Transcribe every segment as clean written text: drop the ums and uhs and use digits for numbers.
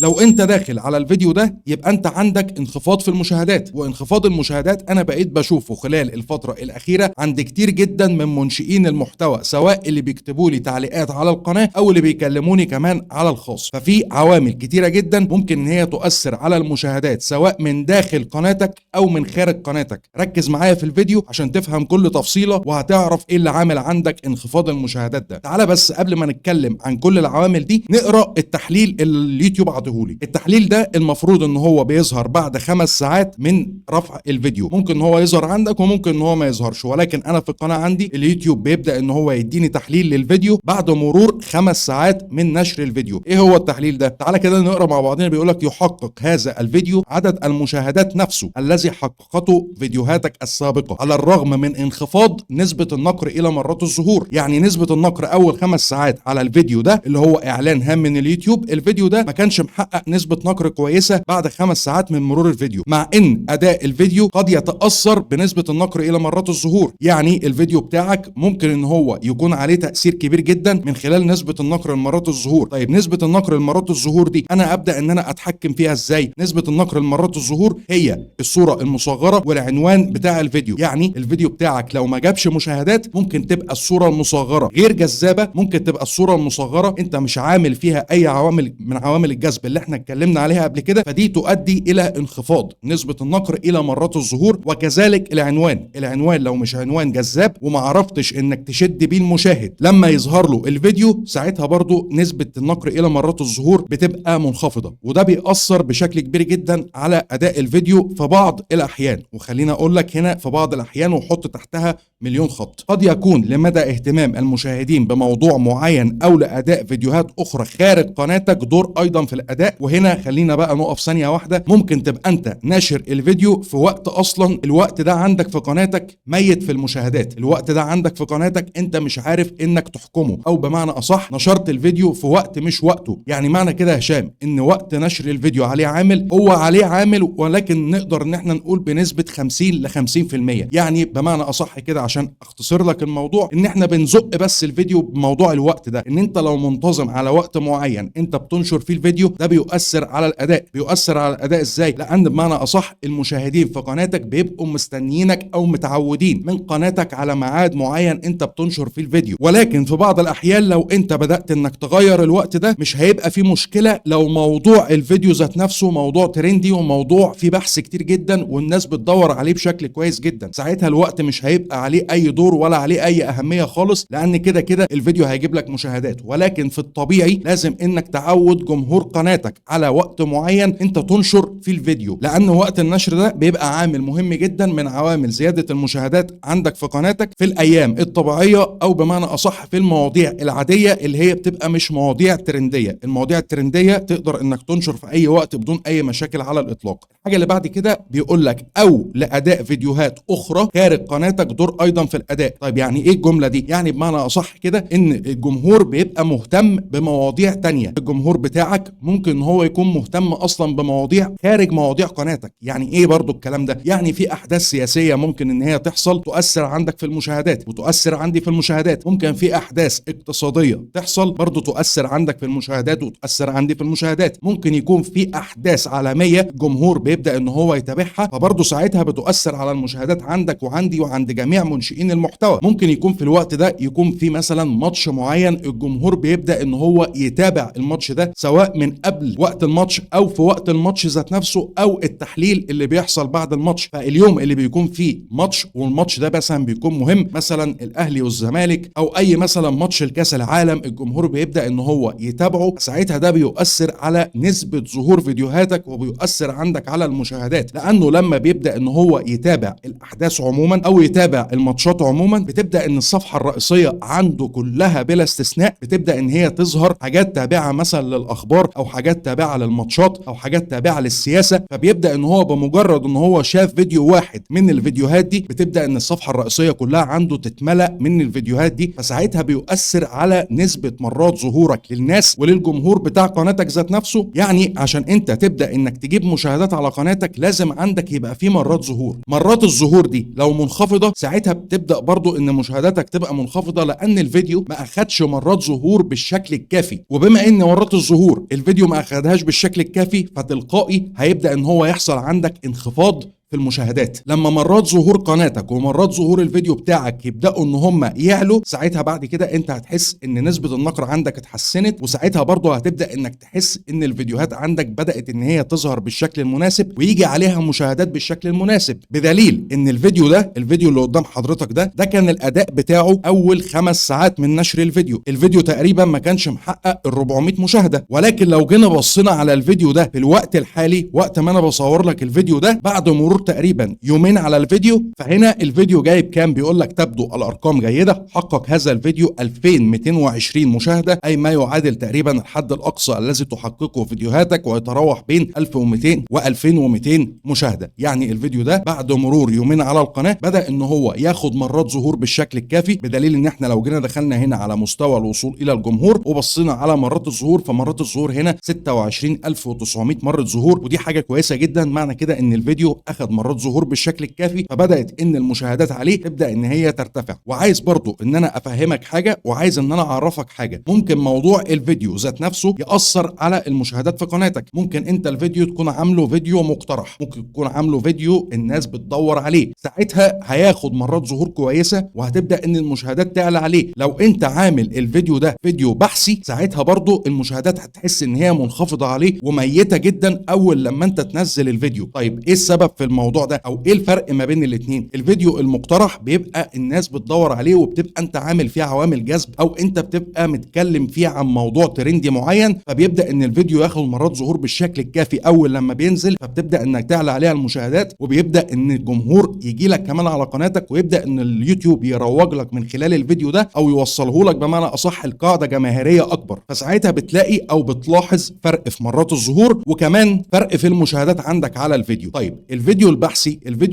لو انت داخل على الفيديو ده يبقى انت عندك انخفاض في المشاهدات، وانخفاض المشاهدات انا بقيت بشوفه خلال الفترة الاخيرة عند كتير جدا من منشئين المحتوى، سواء اللي بيكتبوا لي تعليقات على القناة او اللي بيكلموني كمان على الخاص. ففي عوامل كتيرة جدا ممكن ان هي تؤثر على المشاهدات سواء من داخل قناتك او من خارج قناتك. ركز معايا في الفيديو عشان تفهم كل تفصيلة وهتعرف ايه اللي عامل عندك انخفاض المشاهدات ده. تعالى بس قبل ما نتكلم عن كل العوامل دي نقرا التحليل اللي اليوتيوب عطيهولي. التحليل ده المفروض ان هو بيظهر بعد 5 ساعات من رفع الفيديو، ممكن ان هو يظهر عندك وممكن ان هو ما يظهرش، ولكن انا في القناه عندي اليوتيوب بيبدا ان هو يديني تحليل للفيديو بعد مرور 5 ساعات من نشر الفيديو. ايه هو التحليل ده؟ تعالى كده نقرا مع بعضنا. بيقول لك يحقق هذا الفيديو عدد المشاهدات نفسه الذي حققته فيديوهاتك السابقه على الرغم من انخفاض نسبه النقر الى مرات الظهور. يعني نسبه النقر اول 5 ساعات على الفيديو ده اللي هو اعلان هام من اليوتيوب، الفيديو ده ما كانش محقق نسبه نقر كويسه بعد 5 ساعات من مرور الفيديو، مع ان اداء الفيديو قد يتاثر بنسبه النقر الى مرات الظهور. يعني الفيديو بتاعك ممكن ان هو يكون عليه تاثير كبير جدا من خلال نسبه النقر لمرات الظهور. طيب نسبه النقر لمرات الظهور دي انا ابدا ان انا اتحكم فيها ازاي؟ نسبه النقر لمرات الظهور هي الصوره المصغره والعنوان بتاع الفيديو. يعني الفيديو بتاعك لو ما جابش مشاهدات ممكن تبقى الصوره المصغره غير جذابه، ممكن تبقى الصوره المصغره انت مش عامل فيها اي عوامل من عوامل الجذب اللي احنا اتكلمنا عليها قبل كده، فدي تؤدي الى انخفاض نسبه النقر الى مرات الظهور. وكذلك العنوان لو مش عنوان جذاب وما عرفتش انك تشد بيه المشاهد لما يظهر له الفيديو، ساعتها برضو نسبه النقر الى مرات الظهور بتبقى منخفضه، وده بيأثر بشكل كبير جدا على اداء الفيديو في بعض الاحيان. وخلينا اقول لك هنا في بعض الاحيان وحط تحتها مليون خط. قد يكون لمدى اهتمام المشاهدين بموضوع معين او لاداء فيديوهات اخرى خارج قناتك دور ايضا في الاداء. وهنا خلينا بقى نقف ثانيه واحده. ممكن تبقى انت ناشر الفيديو في وقت اصلا الوقت ده عندك في قناتك ميت في المشاهدات، الوقت ده عندك في قناتك انت مش عارف انك تحكمه، او بمعنى اصح نشرت الفيديو في وقت مش وقته. يعني معنى كده يا هشام ان وقت نشر الفيديو عليه عامل، هو عليه عامل ولكن نقدر ان احنا نقول بنسبه 50 ل 50%. يعني بمعنى اصح كده عشان اختصر لك الموضوع ان احنا بنزق بس الفيديو بموضوع الوقت ده، ان انت لو منتظم على وقت معين انت بتنشر فيه الفيديو ده بيؤثر على الاداء. بيؤثر على الاداء ازاي؟ لان بمعنى اصح المشاهدين في قناتك بيبقوا مستنيينك او متعودين من قناتك على ميعاد معين انت بتنشر فيه الفيديو. ولكن في بعض الاحيان لو انت بدات انك تغير الوقت ده مش هيبقى في مشكله لو موضوع الفيديو ذات نفسه موضوع ترندي وموضوع فيه بحث كتير جدا والناس بتدور عليه بشكل كويس جدا. ساعتها الوقت مش هيبقى عليه اي دور ولا عليه اي اهميه خالص، لان كده كده الفيديو هيجيب لك مشاهدات. ولكن في الطبيعي لازم انك تعود جمهور قناتك على وقت معين انت تنشر فيه الفيديو، لان وقت النشر ده بيبقى عامل مهم جدا من عوامل زياده المشاهدات عندك في قناتك في الايام الطبيعيه، او بمعنى اصح في المواضيع العاديه اللي هي بتبقى مش مواضيع ترنديه. المواضيع الترنديه تقدر انك تنشر في اي وقت بدون اي مشاكل على الاطلاق. الحاجه اللي بعد كده بيقول لك او لاداء فيديوهات اخرى خارج قناتك دور ايضا في الاداء. طيب يعني ايه الجمله دي؟ يعني بمعنى اصح كده ان الجمهور بيبقى مهتم بمواضيع تانية. الجمهور بتاعك ممكن هو يكون مهتم اصلا بمواضيع خارج مواضيع قناتك. يعني ايه برضو الكلام ده؟ يعني في احداث سياسيه ممكن ان هي تحصل تؤثر عندك في المشاهدات وتؤثر عندي في المشاهدات. ممكن في احداث اقتصاديه تحصل برضو تؤثر عندك في المشاهدات وتؤثر عندي في المشاهدات. ممكن يكون في احداث عالميه الجمهور بيبدا ان هو يتابعها، فبرضو ساعتها بتؤثر على المشاهدات عندك وعندي وعند جميع منشئين المحتوى. ممكن يكون في الوقت ده يكون في مثلا ماتش معين الجمهور بيبدا ان هو يتابع الماتش ده سواء من قبل وقت الماتش او في وقت الماتش ذات نفسه او التحليل اللي بيحصل بعد الماتش. فاليوم اللي بيكون فيه ماتش والماتش ده مثلا بيكون مهم، مثلا الاهلي والزمالك او اي مثلا ماتش الكاس العالم، الجمهور بيبدا ان هو يتابعه. ساعتها ده بيؤثر على نسبه ظهور فيديوهاتك وبيؤثر عندك على المشاهدات، لانه لما بيبدا ان هو يتابع الاحداث عموما او يتابع الماتشات عموما بتبدا ان الصفحه الرئيسيه عنده كلها بلا استثناء بتبدا ان هي تظهر حاجات تابعه مثلا للاخبار او حاجات تابعه للماتشات او حاجات تابعه للسياسه. فبيبدا ان هو بمجرد ان هو شاف فيديو واحد من الفيديوهات دي بتبدا ان الصفحه الرئيسيه كلها عنده تتملأ من الفيديوهات دي. فساعتها بيؤثر على نسبه مرات ظهورك للناس وللجمهور بتاع قناتك ذات نفسه. يعني عشان انت تبدا انك تجيب مشاهدات على قناتك لازم عندك يبقى في مرات ظهور. مرات الظهور دي لو منخفضه ساعتها بتبدا برضو ان مشاهداتك تبقى منخفضه، لان الفيديو ما اخدش مرات ظهور بالشكل الكافي. وبما ان مرات الظهور الفيديو ما اخدهاش بالشكل الكافي، فتلقائي هيبدأ ان هو يحصل عندك انخفاض في المشاهدات. لما مرات ظهور قناتك ومرات ظهور الفيديو بتاعك يبداوا ان هم يعلوا، ساعتها بعد كده انت هتحس ان نسبة النقر عندك اتحسنت، وساعتها برضه هتبدا انك تحس ان الفيديوهات عندك بدات ان هي تظهر بالشكل المناسب ويجي عليها مشاهدات بالشكل المناسب. بدليل ان الفيديو ده، الفيديو اللي قدام حضرتك ده كان الاداء بتاعه اول 5 ساعات من نشر الفيديو تقريبا ما كانش محقق ال 400 مشاهدة. ولكن لو جينا بصينا على الفيديو ده في الوقت الحالي، وقت ما انا بصور لك الفيديو ده، بعد مرور تقريبا يومين على الفيديو، فهنا الفيديو جايب كام؟ بيقول لك تبدو الارقام جيده. حقق هذا الفيديو 2220 مشاهده، اي ما يعادل تقريبا الحد الاقصى الذي تحققه فيديوهاتك، ويتراوح بين 1200 و2200 مشاهده. يعني الفيديو ده بعد مرور يومين على القناه بدا ان هو ياخد مرات ظهور بالشكل الكافي، بدليل ان احنا لو جينا دخلنا هنا على مستوى الوصول الى الجمهور وبصينا على مرات الظهور، فمرات الظهور هنا 26900 مره ظهور، ودي حاجه كويسه جدا. معنى كده ان الفيديو اخد مرات ظهور بالشكل الكافي، فبدات ان المشاهدات عليه تبدا ان هي ترتفع. وعايز برضو ان انا افهمك حاجه، وعايز ان انا اعرفك حاجه. ممكن موضوع الفيديو ذات نفسه ياثر على المشاهدات في قناتك. ممكن انت الفيديو تكون عامله فيديو مقترح، ممكن تكون عامله فيديو الناس بتدور عليه، ساعتها هياخد مرات ظهور كويسه وهتبدا ان المشاهدات تعلى عليه. لو انت عامل الفيديو ده فيديو بحثي، ساعتها برضو المشاهدات هتحس ان هي منخفضه عليه وميته جدا اول لما انت تنزل الفيديو. طيب ايه السبب في الموضوع ده، او ايه الفرق ما بين الاثنين؟ الفيديو المقترح بيبقى الناس بتدور عليه، وبتبقى انت عامل فيه عوامل جذب، او انت بتبقى متكلم فيه عن موضوع ترندي معين، فبيبدا ان الفيديو ياخد مرات ظهور بالشكل الكافي اول لما بينزل، فبتبدا انك تعلى عليها المشاهدات، وبيبدا ان الجمهور يجي لك كمان على قناتك، ويبدا ان اليوتيوب يروج لك من خلال الفيديو ده، او يوصله لك بمعنى اصح القاعده جماهيريه اكبر. فساعتها بتلاقي او بتلاحظ فرق في مرات الظهور، وكمان فرق في المشاهدات عندك على الفيديو. طيب الفيديو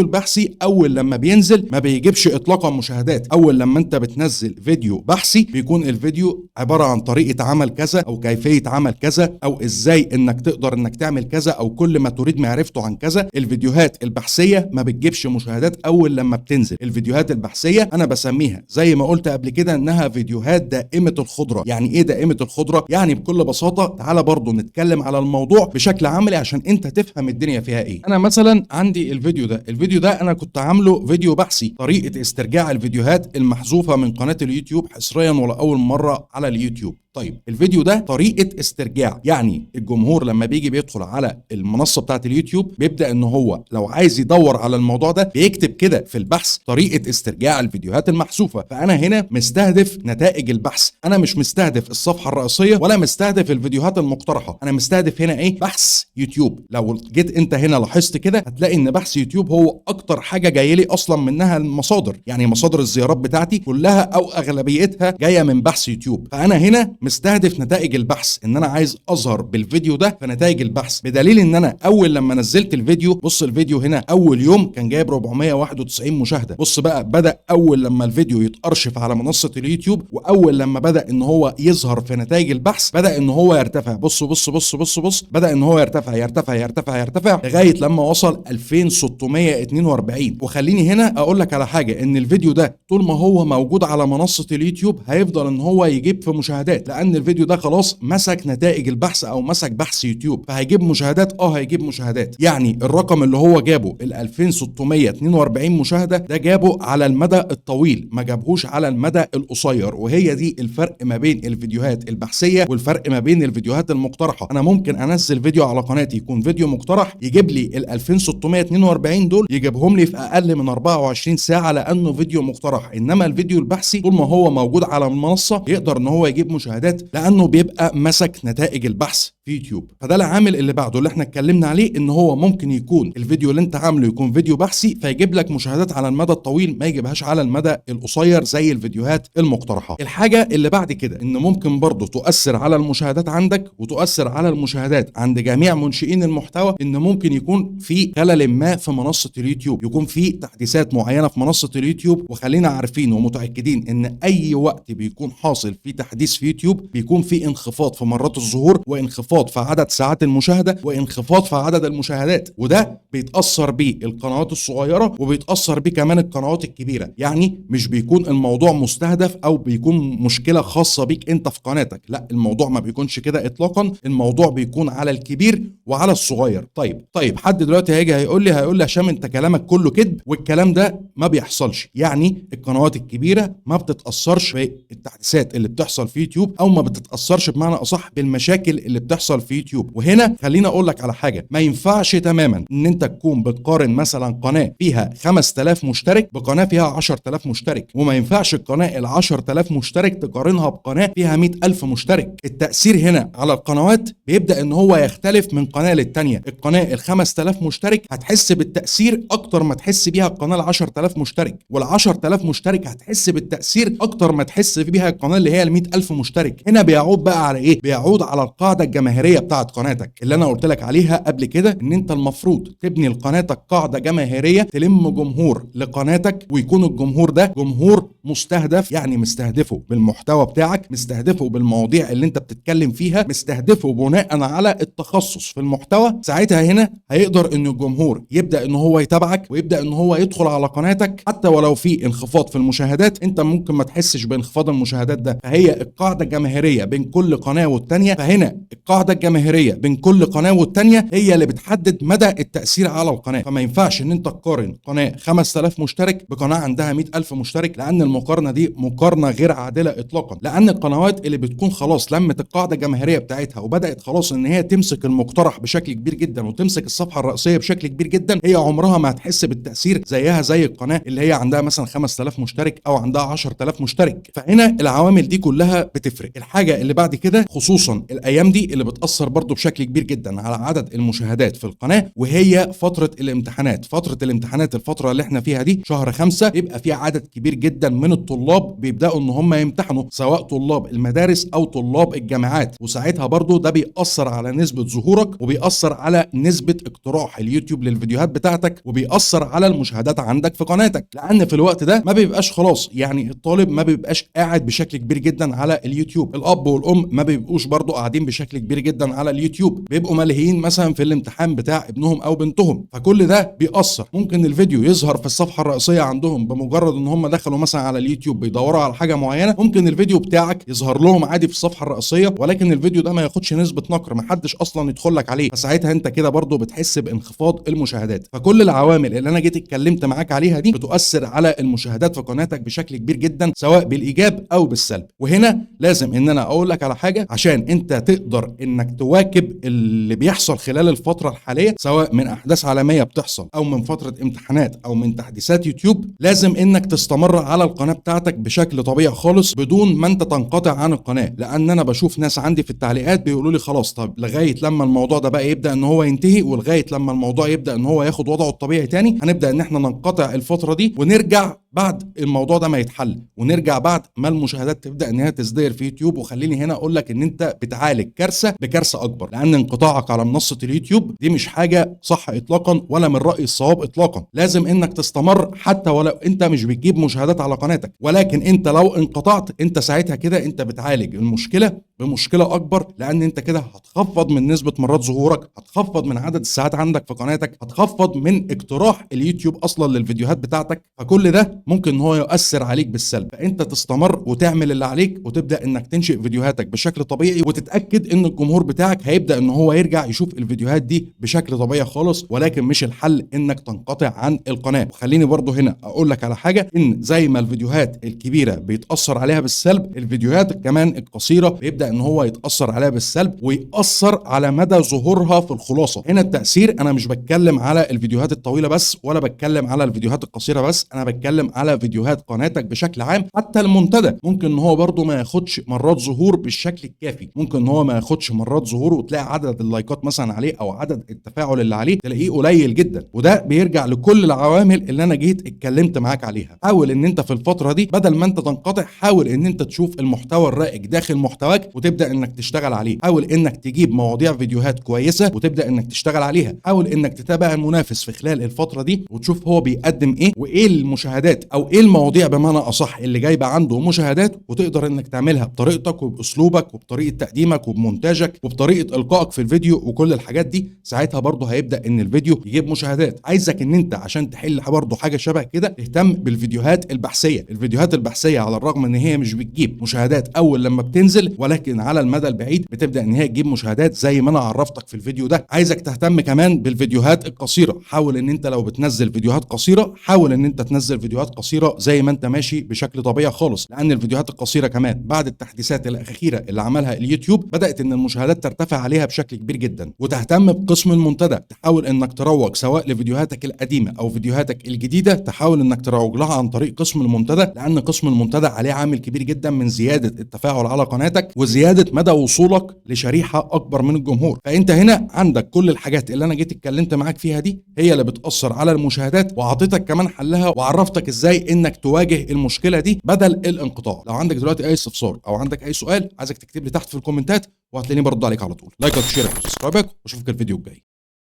البحثي اول لما بينزل ما بيجيبش اطلاقا مشاهدات. اول لما انت بتنزل فيديو بحثي بيكون الفيديو عباره عن طريقه عمل كذا، او كيفيه عمل كذا، او ازاي انك تقدر انك تعمل كذا، او كل ما تريد معرفته عن كذا. الفيديوهات البحثيه ما بتجيبش مشاهدات اول لما بتنزل. الفيديوهات البحثيه انا بسميها زي ما قلت قبل كده انها فيديوهات دائمه الخضره. يعني ايه دائمه الخضره؟ يعني بكل بساطه تعالى برضو نتكلم على الموضوع بشكل عملي عشان انت تفهم الدنيا فيها ايه. انا مثلا عندي الفيديو ده انا كنت عامله فيديو بحثي، طريقه استرجاع الفيديوهات المحذوفه من قناه اليوتيوب حصريا ولاول مره على اليوتيوب. طيب الفيديو ده طريقه استرجاع، يعني الجمهور لما بيجي بيدخل على المنصه بتاعه اليوتيوب بيبدا ان هو لو عايز يدور على الموضوع ده بيكتب كده في البحث طريقه استرجاع الفيديوهات المحذوفه. فانا هنا مستهدف نتائج البحث، انا مش مستهدف الصفحه الرئيسيه ولا مستهدف الفيديوهات المقترحه، انا مستهدف هنا ايه؟ بحث يوتيوب. لو جيت انت هنا لاحظت كده هتلاقي ان بحث يوتيوب هو اكتر حاجه جايه لي اصلا منها المصادر، يعني مصادر الزيارات بتاعتي كلها او اغلبيتها جايه من بحث يوتيوب. فانا هنا مستهدف نتائج البحث، ان انا عايز اظهر بالفيديو ده في نتائج البحث. بدليل ان انا اول لما نزلت الفيديو، بص الفيديو هنا اول يوم كان جايب 491 مشاهده. بص بقى بدا اول لما الفيديو يتارشف على منصه اليوتيوب، واول لما بدا ان هو يظهر في نتائج البحث بدا ان هو يرتفع. بص بص بص بص بص بدا ان هو يرتفع يرتفع يرتفع يرتفع لغايه لما وصل 2642. وخليني هنا اقول لك على حاجه، ان الفيديو ده طول ما هو موجود على منصه اليوتيوب هيفضل ان هو يجيب في مشاهدات، لان الفيديو ده خلاص مسك نتائج البحث او مسك بحث يوتيوب، فهيجيب مشاهدات. هيجيب مشاهدات. يعني الرقم اللي هو جابه ال 2642 مشاهده ده جابه على المدى الطويل، ما جابهوش على المدى القصير. وهي دي الفرق ما بين الفيديوهات البحثيه والفرق ما بين الفيديوهات المقترحه. انا ممكن انزل فيديو على قناتي يكون فيديو مقترح يجيب لي ال 2642 دول، يجيبهم لي في اقل من 24 ساعه لانه فيديو مقترح. انما الفيديو البحثي طول ما هو موجود على المنصه يقدر ان هو يجيب مشاهدات لانه بيبقى مسك نتائج البحث في يوتيوب. فده العامل اللي بعده اللي احنا اتكلمنا عليه، ان هو ممكن يكون الفيديو اللي انت عامله يكون فيديو بحثي فيجيب لك مشاهدات على المدى الطويل، ما يجيبهاش على المدى القصير زي الفيديوهات المقترحه. الحاجه اللي بعد كده ان ممكن برضه تؤثر على المشاهدات عندك وتؤثر على المشاهدات عند جميع منشئين المحتوى، ان ممكن يكون في خلل ما في منصة اليوتيوب، يكون في تحديثات معينة في منصة اليوتيوب. وخلينا عارفين ومتأكدين ان اي وقت بيكون حاصل في تحديث في يوتيوب بيكون في انخفاض في مرات الظهور، وانخفاض في عدد ساعات المشاهدة، وانخفاض في عدد المشاهدات، وده بيتأثر بيه القنوات الصغيرة وبيتأثر بيه كمان القنوات الكبيرة. يعني مش بيكون الموضوع مستهدف او بيكون مشكلة خاصة بيك انت في قناتك، لا، الموضوع ما بيكونش كده اطلاقا. الموضوع بيكون على الكبير وعلى الصغير. طيب حد دلوقتي هيقول لي هشام انت كلامك كله كذب، والكلام ده ما بيحصلش. يعني القنوات الكبيرة ما بتتأثرش بالتحديثات اللي بتحصل في يوتيوب، او ما بتتأثرش بمعنى اصح بالمشاكل اللي بتحصل في يوتيوب. وهنا خلينا اقول لك على حاجة، ما ينفعش تماما ان انت تكون بتقارن مثلا قناة فيها 5000 مشترك بقناة فيها 10000 مشترك، وما ينفعش القناة ال 10000 مشترك تقارنها بقناة فيها 100000 مشترك. التأثير هنا على القنوات بيبدأ ان هو يختلف من قناة للتانية. القناة ال 5000 مشترك هتحس بالتأثير اكتر ما تحس بيها القناة ال 10000 مشترك، وال 10000 مشترك هتحس بالتأثير اكتر ما تحس بيها القناة اللي هي ال 100000 مشترك. هنا بيعود بقى على ايه؟ بيعود على القاعدة الجماهيرية بتاعت قناتك اللي انا قلت لك عليها قبل كده، ان انت المفروض تبني لقناتك قاعدة جماهيرية تلم جمهور لقناتك، ويكون الجمهور ده جمهور مستهدف، يعني مستهدفه بالمحتوى بتاعك، مستهدفه بالمواضيع اللي انت بتتكلم فيها، مستهدفه بناء على التخصص في المحتوى. ساعتها هنا هيقدر ان الجمهور يبدأ ان هو يتابعك ويبدأ ان هو يدخل على قناتك. حتى ولو في انخفاض في المشاهدات انت ممكن ما تحسش بانخفاض المشاهدات ده، فهي القاعدة الجماهيرية بين كل قناة والتانية. فهنا القاعدة الجماهيرية بين كل قناة والتانية هي اللي بتحدد مدى التأثير على القناة. فما ينفعش ان انت تقارن قناة 5000 مشترك بقناة عندها 100000 مشترك، لان المقارنة دي مقارنة غير عادلة اطلاقا. لان القنوات اللي بتكون خلاص لمت القاعدة الجماهيرية بتاعتها وبدأت خلاص ان هي تمسك المقترح بشكل كبير جدا وتمسك الصفحة الرئيسية بشكل كبير جدا، هي عمرها ما هتحس بالتأثير زيها زي القناة اللي هي عندها مثلا 5000 مشترك او عندها 10000 مشترك. فهنا العوامل دي كلها بتفرق. الحاجة اللي بعد كده خصوصا الايام دي اللي بتأثر برضو بشكل كبير جدا على عدد المشاهدات في القناة، وهي فترة الامتحانات. فترة الامتحانات الفترة اللي احنا فيها دي شهر 5 بيبقى في عدد كبير جدا من الطلاب بيبدأوا ان هم يمتحنوا، سواء طلاب المدارس او طلاب الجامعات، وساعتها برضو ده بيأثر على نسبة ظهورك، وبيأثر على نسبة اقتراح اليوتيوب للفيديوهات بتاعتك، وبيأثر على المشاهدات عندك في قناتك. لان في الوقت ده ما بيبقاش خلاص، يعني الطالب ما بيبقاش قاعد بشكل كبير جدا على اليوتيوب، الاب والام ما بيبقوش برضو قاعدين بشكل كبير جدا على اليوتيوب، بيبقوا ملهيين مثلا في الامتحان بتاع ابنهم او بنتهم. فكل ده بيأثر. ممكن الفيديو يظهر في الصفحة الرئيسية عندهم بمجرد ان هم دخلوا مثلا على اليوتيوب بيدوروا على حاجة معينة، ممكن الفيديو بتاعك يظهر لهم عادي في الصفحة الرئيسية، ولكن الفيديو ده ما ياخدش نسبة نقر، ما حدش اصلا يدخل لك عليه. فساعتها انت كده برضو بتحس بانخفاض المشاهدات. فكل العوامل اللي انا جيت اتكلمت معاك عليها دي بتؤثر على المشاهدات في قناتك بشكل كبير جدا، سواء بالايجاب او بالسلب. وهنا لازم ان انا اقول لك على حاجة عشان انت تقدر انك تواكب اللي بيحصل خلال الفترة الحالية، سواء من احداث عالمية بتحصل او من فترة امتحانات او من تحديثات يوتيوب. لازم انك تستمر على القناة بتاعتك بشكل طبيعي خالص بدون ما انت تنقطع عن القناة. لان انا بشوف ناس عندي في التعليقات بيقولوا لي خلاص طب لغاية لما الموضوع ده بقى يبدأ ان هو ينتهي، ولغاية لما الموضوع يبدأ ان هو ياخد وضعه الطبيعي تاني، هنبدأ ان احنا ننقطع الفترة دي ونرجع بعد الموضوع ده ما يتحل، ونرجع بعد ما المشاهدات تبدا ان هي تزدهر في يوتيوب. وخليني هنا اقول لك ان انت بتعالج كارثه بكارثه اكبر، لان انقطاعك على منصه اليوتيوب دي مش حاجه صح اطلاقا ولا من رايي الصواب اطلاقا. لازم انك تستمر حتى ولو انت مش بتجيب مشاهدات على قناتك، ولكن انت لو انقطعت انت ساعتها كده انت بتعالج المشكله بمشكله اكبر، لان انت كده هتخفض من نسبه مرات ظهورك، هتخفض من عدد الساعات عندك في قناتك، هتخفض من اقتراح اليوتيوب اصلا للفيديوهات بتاعتك. فكل ده ممكن ان هو يؤثر عليك بالسلب. فانت تستمر وتعمل اللي عليك وتبدا انك تنشئ فيديوهاتك بشكل طبيعي، وتتاكد ان الجمهور بتاعك هيبدا ان هو يرجع يشوف الفيديوهات دي بشكل طبيعي خالص. ولكن مش الحل انك تنقطع عن القناه. وخليني برضو هنا اقول لك على حاجه، ان زي ما الفيديوهات الكبيره بيتاثر عليها بالسلب، الفيديوهات كمان القصيره بيبدا ان هو يتاثر عليها بالسلب ويأثر على مدى ظهورها في الخلاصه. هنا التاثير انا مش بتكلم على الفيديوهات الطويله بس، ولا بتكلم على الفيديوهات القصيره بس، انا بتكلم بتكلم على فيديوهات قناتك بشكل عام. حتى المنتدى ممكن ان هو برضو ما ياخدش مرات ظهور بالشكل الكافي، ممكن ان هو ما ياخدش مرات ظهور وتلاقي عدد اللايكات مثلا عليه او عدد التفاعل اللي عليه تلاقيه قليل جدا، وده بيرجع لكل العوامل اللي انا جيت اتكلمت معاك عليها. حاول ان انت في الفتره دي بدل ما انت تنقطع، حاول ان انت تشوف المحتوى الرائج داخل محتواك وتبدا انك تشتغل عليه. حاول انك تجيب مواضيع فيديوهات كويسه وتبدا انك تشتغل عليها. حاول انك تتابع المنافس في خلال الفتره دي وتشوف هو بيقدم ايه وايه المشاهدات او ايه المواضيع بمعنى اصح اللي جايبه عنده مشاهدات، وتقدر انك تعملها بطريقتك وباسلوبك وبطريقه تقديمك وبمونتاجك وبطريقه القائك في الفيديو وكل الحاجات دي. ساعتها برضه هيبدا ان الفيديو يجيب مشاهدات. عايزك ان انت عشان تحل برضه حاجه شبه كده تهتم بالفيديوهات البحثيه. الفيديوهات البحثيه على الرغم ان هي مش بتجيب مشاهدات اول لما بتنزل، ولكن على المدى البعيد بتبدا ان هي تجيب مشاهدات زي ما انا عرفتك في الفيديو ده. عايزك تهتم كمان بالفيديوهات القصيره. حاول ان انت لو بتنزل فيديوهات قصيره، حاول ان انت تنزل فيديوهات قصيره زي ما انت ماشي بشكل طبيعي خالص، لان الفيديوهات القصيره كمان بعد التحديثات الاخيره اللي عملها اليوتيوب بدات ان المشاهدات ترتفع عليها بشكل كبير جدا. وتهتم بقسم المنتدى، تحاول انك تروج سواء لفيديوهاتك القديمه او فيديوهاتك الجديده، تحاول انك تروج لها عن طريق قسم المنتدى، لان قسم المنتدى عليه عامل كبير جدا من زياده التفاعل على قناتك وزياده مدى وصولك لشريحه اكبر من الجمهور. فانت هنا عندك كل الحاجات اللي انا جيت اتكلمت معاك فيها دي هي اللي بتاثر على المشاهدات، واعطيتك كمان حلها وعرفتك ازاي انك تواجه المشكله دي بدل الانقطاع. لو عندك دلوقتي اي استفسار او عندك اي سؤال، عايزك تكتب لي تحت في الكومنتات وهتلاقيني برد عليك على طول. لايكك وشيرك وسبسكرايبك، واشوفك الفيديو الجاي.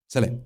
سلام.